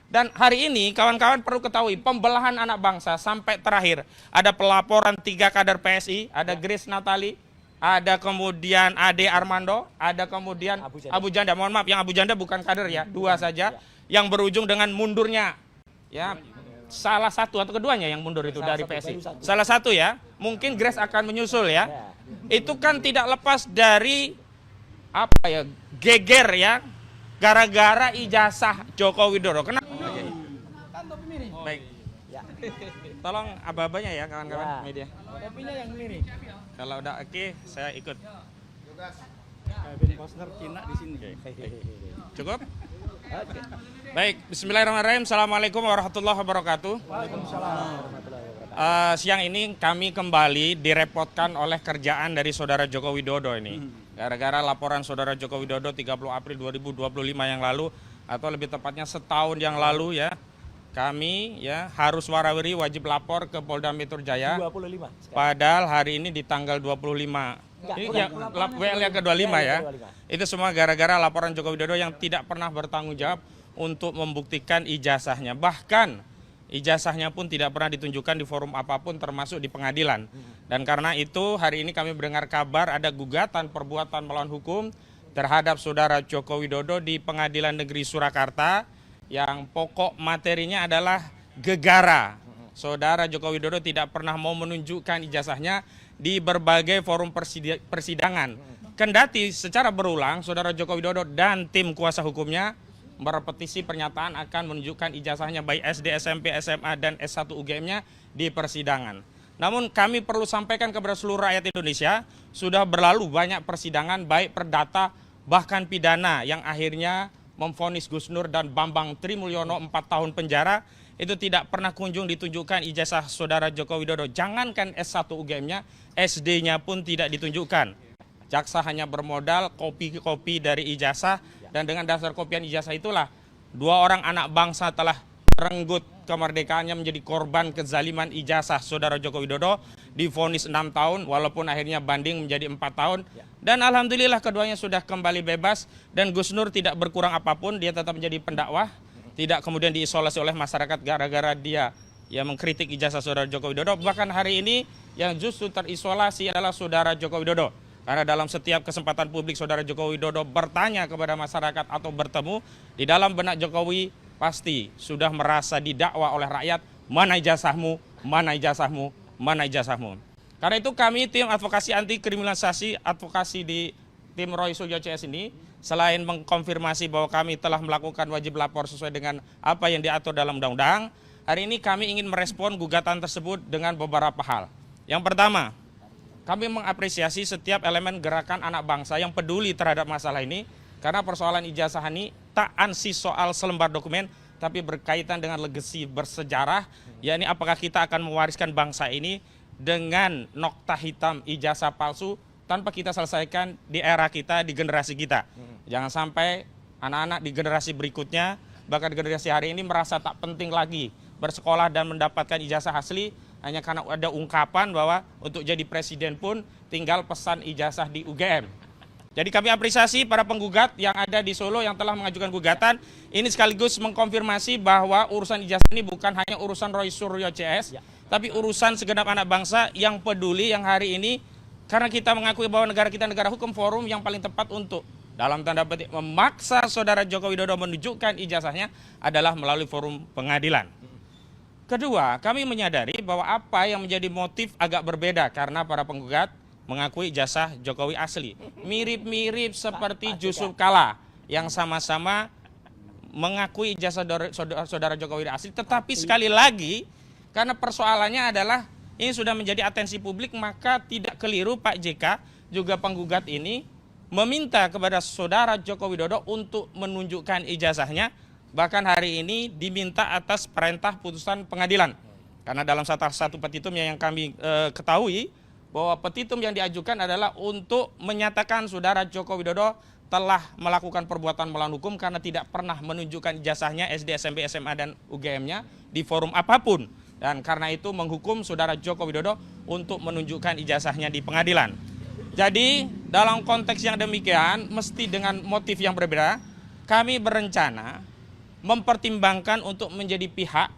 Dan hari ini kawan-kawan perlu ketahui pembelahan anak bangsa sampai terakhir ada pelaporan 3 kader PSI, ada Grace Natali, ada kemudian Ade Armando, ada kemudian Abu Janda. Mohon maaf, yang Abu Janda bukan kader ya, 2 saja yang berujung dengan mundurnya. Ya, salah satu atau keduanya yang mundur itu dari PSI. Salah satu ya, mungkin Grace akan menyusul ya. Itu kan tidak lepas dari apa ya, geger ya, gara-gara ijazah Joko Widodo. Kenapa? Baik. Tolong aba-abanya ya kawan-kawan media. Kopinya yang miring. Kalau udah oke, saya ikut. Ben Posner Cina di sini. Cukup? Baik, bismillahirrahmanirrahim. Assalamualaikum warahmatullahi wabarakatuh. Siang ini kami kembali direpotkan oleh kerjaan dari saudara Joko Widodo ini. Gara-gara laporan saudara Joko Widodo 30 April 2025 yang lalu, atau lebih tepatnya setahun yang lalu ya, kami ya harus warawiri wajib lapor ke Polda Metro Jaya. 25. Padahal hari ini di tanggal 25. Ini ya, WL yang ke-25 ya. Itu semua gara-gara laporan Joko Widodo yang tidak pernah bertanggung jawab untuk membuktikan ijazahnya. Bahkan ijazahnya pun tidak pernah ditunjukkan di forum apapun termasuk di pengadilan. Dan karena itu hari ini kami mendengar kabar ada gugatan perbuatan melawan hukum terhadap saudara Joko Widodo di Pengadilan Negeri Surakarta yang pokok materinya adalah gegara. Saudara Joko Widodo tidak pernah mau menunjukkan ijazahnya di berbagai forum persidangan. Kendati secara berulang saudara Joko Widodo dan tim kuasa hukumnya berpetisi pernyataan akan menunjukkan ijazahnya baik SD, SMP, SMA, dan S1 UGM-nya di persidangan. Namun kami perlu sampaikan kepada seluruh rakyat Indonesia, sudah berlalu banyak persidangan baik perdata bahkan pidana yang akhirnya memvonis Gus Nur dan Bambang Trimulyono 4 tahun penjara. Itu tidak pernah kunjung ditunjukkan ijazah saudara Joko Widodo. Jangankan S1 UGM-nya, SD-nya pun tidak ditunjukkan. Jaksa hanya bermodal kopi-kopi dari ijazah, dan dengan dasar kopian ijazah itulah 2 orang anak bangsa telah merenggut kemerdekaannya menjadi korban kezaliman ijazah saudara Joko Widodo, divonis 6 tahun walaupun akhirnya banding menjadi 4 tahun. Dan alhamdulillah keduanya sudah kembali bebas, dan Gus Nur tidak berkurang apapun, dia tetap menjadi pendakwah, tidak kemudian diisolasi oleh masyarakat gara-gara dia yang mengkritik ijazah saudara Joko Widodo. Bahkan hari ini yang justru terisolasi adalah saudara Joko Widodo. Karena dalam setiap kesempatan publik saudara Joko Widodo bertanya kepada masyarakat atau bertemu, di dalam benak Jokowi pasti sudah merasa didakwa oleh rakyat, mana ijazahmu, mana ijazahmu, mana ijazahmu. Karena itu kami tim advokasi anti kriminalisasi advokasi di tim Roy Suryo CS ini, selain mengkonfirmasi bahwa kami telah melakukan wajib lapor sesuai dengan apa yang diatur dalam undang-undang, hari ini kami ingin merespon gugatan tersebut dengan beberapa hal. Yang pertama, kami mengapresiasi setiap elemen gerakan anak bangsa yang peduli terhadap masalah ini, karena persoalan ijazah ini tak ansih soal selembar dokumen, tapi berkaitan dengan legasi bersejarah, yakni apakah kita akan mewariskan bangsa ini dengan nokta hitam ijazah palsu tanpa kita selesaikan di era kita, di generasi kita. Jangan sampai anak-anak di generasi berikutnya, bahkan generasi hari ini merasa tak penting lagi bersekolah dan mendapatkan ijazah asli, hanya karena ada ungkapan bahwa untuk jadi presiden pun tinggal pesan ijazah di UGM. Jadi kami apresiasi para penggugat yang ada di Solo yang telah mengajukan gugatan. Ini sekaligus mengkonfirmasi bahwa urusan ijazah ini bukan hanya urusan Roy Suryo CS, tapi urusan segenap anak bangsa yang peduli, yang hari ini, karena kita mengakui bahwa negara kita negara hukum, forum yang paling tepat untuk dalam tanda petik memaksa saudara Joko Widodo menunjukkan ijazahnya adalah melalui forum pengadilan. Kedua, kami menyadari bahwa apa yang menjadi motif agak berbeda karena para penggugat mengakui ijazah Jokowi asli. Mirip-mirip seperti Yusuf Kala yang sama-sama mengakui ijazah saudara Jokowi asli. Tetapi sekali lagi, karena persoalannya adalah ini sudah menjadi atensi publik, maka tidak keliru Pak JK juga penggugat ini meminta kepada saudara Joko Widodo untuk menunjukkan ijazahnya. Bahkan hari ini diminta atas perintah putusan pengadilan. Karena dalam satu petitumnya yang kami ketahui, bahwa petitum yang diajukan adalah untuk menyatakan saudara Joko Widodo telah melakukan perbuatan melawan hukum karena tidak pernah menunjukkan ijazahnya SD, SMP, SMA, dan UGM-nya di forum apapun. Dan karena itu menghukum saudara Joko Widodo untuk menunjukkan ijazahnya di pengadilan. Jadi dalam konteks yang demikian, mesti dengan motif yang berbeda, kami berencana mempertimbangkan untuk menjadi pihak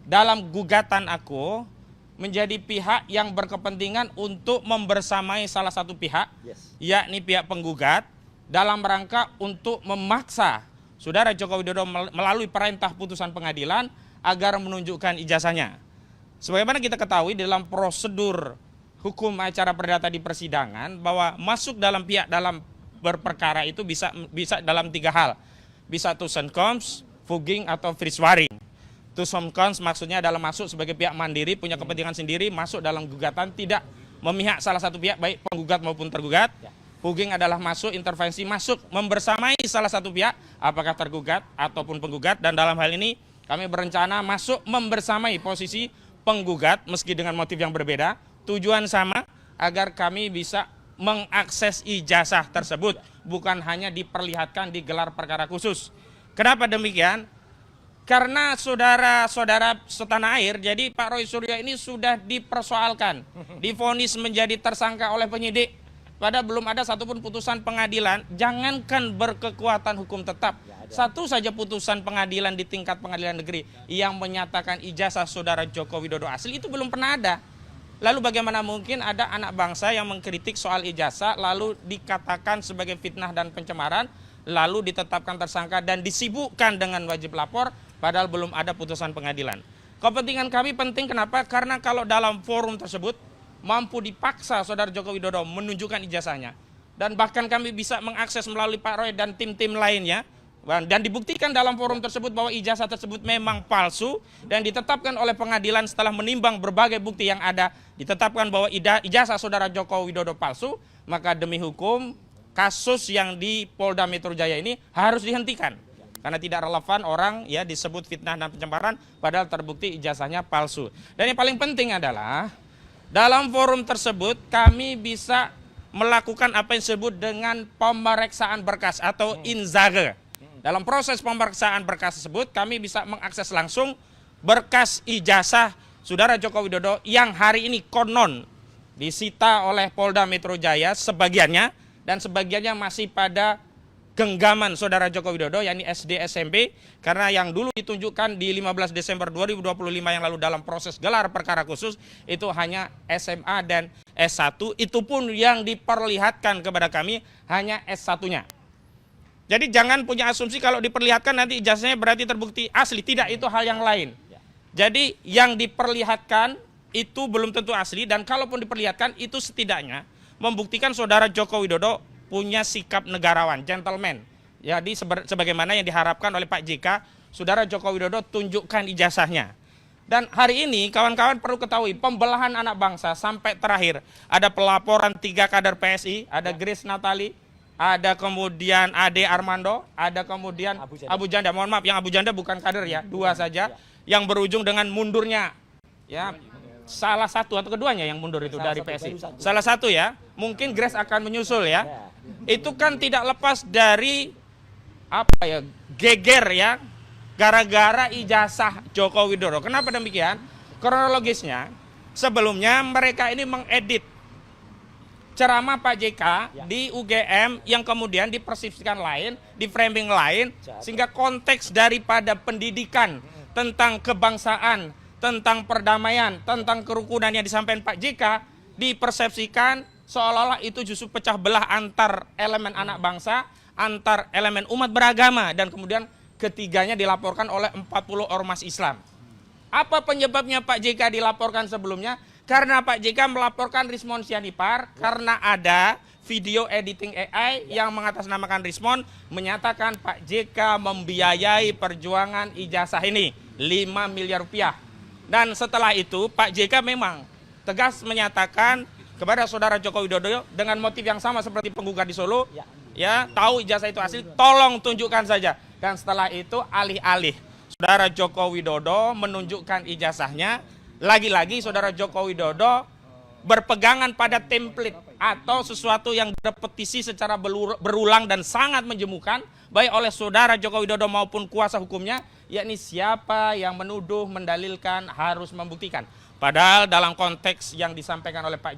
dalam gugatan aku, menjadi pihak yang berkepentingan untuk membersamai salah satu pihak, yakni pihak penggugat, dalam rangka untuk memaksa Saudara Joko Widodo melalui perintah putusan pengadilan agar menunjukkan ijazahnya. Sebagaimana kita ketahui dalam prosedur hukum acara perdata di persidangan, bahwa masuk dalam pihak dalam berperkara itu bisa dalam 3 hal. Bisa tussenkomst, fugging, atau friswaring. Tussenkomst maksudnya adalah masuk sebagai pihak mandiri, punya kepentingan sendiri, masuk dalam gugatan, tidak memihak salah satu pihak, baik penggugat maupun tergugat. Fugging adalah masuk, intervensi, masuk membersamai salah satu pihak, apakah tergugat ataupun penggugat. Dan dalam hal ini kami berencana masuk membersamai posisi penggugat meski dengan motif yang berbeda. Tujuan sama, agar kami bisa mengakses ijazah tersebut, bukan hanya diperlihatkan di gelar perkara khusus. Kenapa demikian? Karena saudara-saudara setanah air, jadi Pak Roy Suryo ini sudah dipersoalkan, divonis menjadi tersangka oleh penyidik. Padahal belum ada satupun putusan pengadilan, jangankan berkekuatan hukum tetap, satu saja putusan pengadilan di tingkat pengadilan negeri yang menyatakan ijazah Saudara Joko Widodo asli itu belum pernah ada. Lalu bagaimana mungkin ada anak bangsa yang mengkritik soal ijazah lalu dikatakan sebagai fitnah dan pencemaran, lalu ditetapkan tersangka dan disibukkan dengan wajib lapor padahal belum ada putusan pengadilan. Kepentingan kami penting, kenapa? Karena kalau dalam forum tersebut mampu dipaksa Saudara Joko Widodo menunjukkan ijazahnya, dan bahkan kami bisa mengakses melalui Pak Roy dan tim-tim lainnya, dan dibuktikan dalam forum tersebut bahwa ijazah tersebut memang palsu dan ditetapkan oleh pengadilan setelah menimbang berbagai bukti yang ada, ditetapkan bahwa ijazah Saudara Joko Widodo palsu, maka demi hukum kasus yang di Polda Metro Jaya ini harus dihentikan karena tidak relevan orang ya disebut fitnah dan pencemaran padahal terbukti ijazahnya palsu. Dan yang paling penting adalah dalam forum tersebut kami bisa melakukan apa yang disebut dengan pemeriksaan berkas atau inzage. Dalam proses pemeriksaan berkas tersebut kami bisa mengakses langsung berkas ijazah Saudara Joko Widodo yang hari ini konon disita oleh Polda Metro Jaya sebagiannya, dan sebagiannya masih pada genggaman Saudara Joko Widodo, yakni SD SMP, karena yang dulu ditunjukkan di 15 Desember 2025 yang lalu dalam proses gelar perkara khusus itu hanya SMA dan S1, itu pun yang diperlihatkan kepada kami hanya S1-nya. Jadi jangan punya asumsi kalau diperlihatkan nanti ijazahnya berarti terbukti asli, tidak, itu hal yang lain. Jadi yang diperlihatkan itu belum tentu asli, dan kalaupun diperlihatkan itu setidaknya membuktikan Saudara Joko Widodo punya sikap negarawan, gentleman. Jadi sebagaimana yang diharapkan oleh Pak JK, Saudara Joko Widodo tunjukkan ijazahnya. Dan hari ini kawan-kawan perlu ketahui pembelahan anak bangsa sampai terakhir. Ada pelaporan 3 kader PSI, ada Grace Natali, ada kemudian Ade Armando, ada kemudian Abu Janda. Mohon maaf, yang Abu Janda bukan kader ya, 2 saja. Yang berujung dengan mundurnya. Ya, salah satu atau keduanya yang mundur itu dari PSI. Salah satu ya, mungkin Grace akan menyusul ya. Itu kan tidak lepas dari apa ya, geger ya, gara-gara ijazah Joko Widodo. Kenapa demikian? Kronologisnya, sebelumnya mereka ini mengedit ceramah Pak JK di UGM yang kemudian dipersepsikan lain, di framing lain, sehingga konteks daripada pendidikan tentang kebangsaan, tentang perdamaian, tentang kerukunan yang disampaikan Pak JK dipersepsikan seolah-olah itu justru pecah belah antar elemen anak bangsa, antar elemen umat beragama, dan kemudian ketiganya dilaporkan oleh 40 ormas Islam. Apa penyebabnya Pak JK dilaporkan sebelumnya? Karena Pak JK melaporkan Rismon Sianipar karena ada video editing AI yang mengatasnamakan Rismon menyatakan Pak JK membiayai perjuangan ijazah ini 5 miliar rupiah. Dan setelah itu Pak JK memang tegas menyatakan kepada Saudara Joko Widodo dengan motif yang sama seperti penggugat di Solo, ya, tahu ijazah itu asli, tolong tunjukkan saja. Dan setelah itu alih-alih Saudara Joko Widodo menunjukkan ijazahnya, lagi-lagi Saudara Joko Widodo berpegangan pada template atau sesuatu yang direpetisi secara berulang dan sangat menjemukan baik oleh Saudara Joko Widodo maupun kuasa hukumnya, yakni siapa yang menuduh, mendalilkan harus membuktikan. Padahal dalam konteks yang disampaikan oleh Pak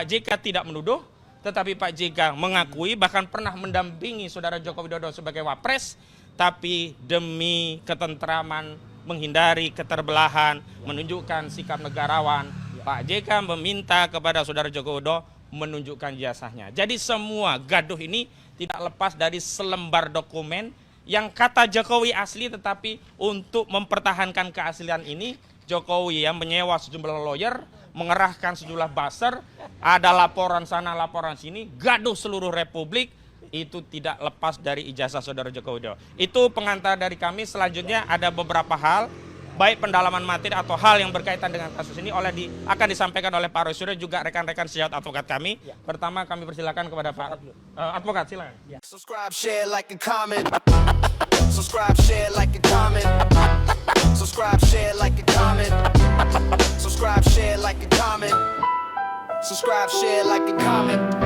JK tidak menuduh, tetapi Pak JK mengakui bahkan pernah mendampingi Saudara Joko Widodo sebagai wapres, tapi demi ketentraman, menghindari keterbelahan, menunjukkan sikap negarawan, Pak JK meminta kepada Saudara Joko Widodo menunjukkan ijazahnya. Jadi semua gaduh ini tidak lepas dari selembar dokumen yang kata Jokowi asli, tetapi untuk mempertahankan keaslian ini Jokowi yang menyewa sejumlah lawyer, mengerahkan sejumlah buzzer, ada laporan sana, laporan sini, gaduh seluruh Republik, itu tidak lepas dari ijazah Saudara Joko Widodo. Itu pengantar dari kami. Selanjutnya ada beberapa hal, baik pendalaman materi atau hal yang berkaitan dengan kasus ini akan disampaikan oleh Pak Roy Suryo juga rekan-rekan sejawat advokat kami. Pertama kami persilakan kepada Pak advokat, silakan. Subscribe, share, like, and comment. Subscribe, share, like, and comment. Subscribe, share, like, and comment. Subscribe, share, like, and comment. Subscribe, share, like, and comment.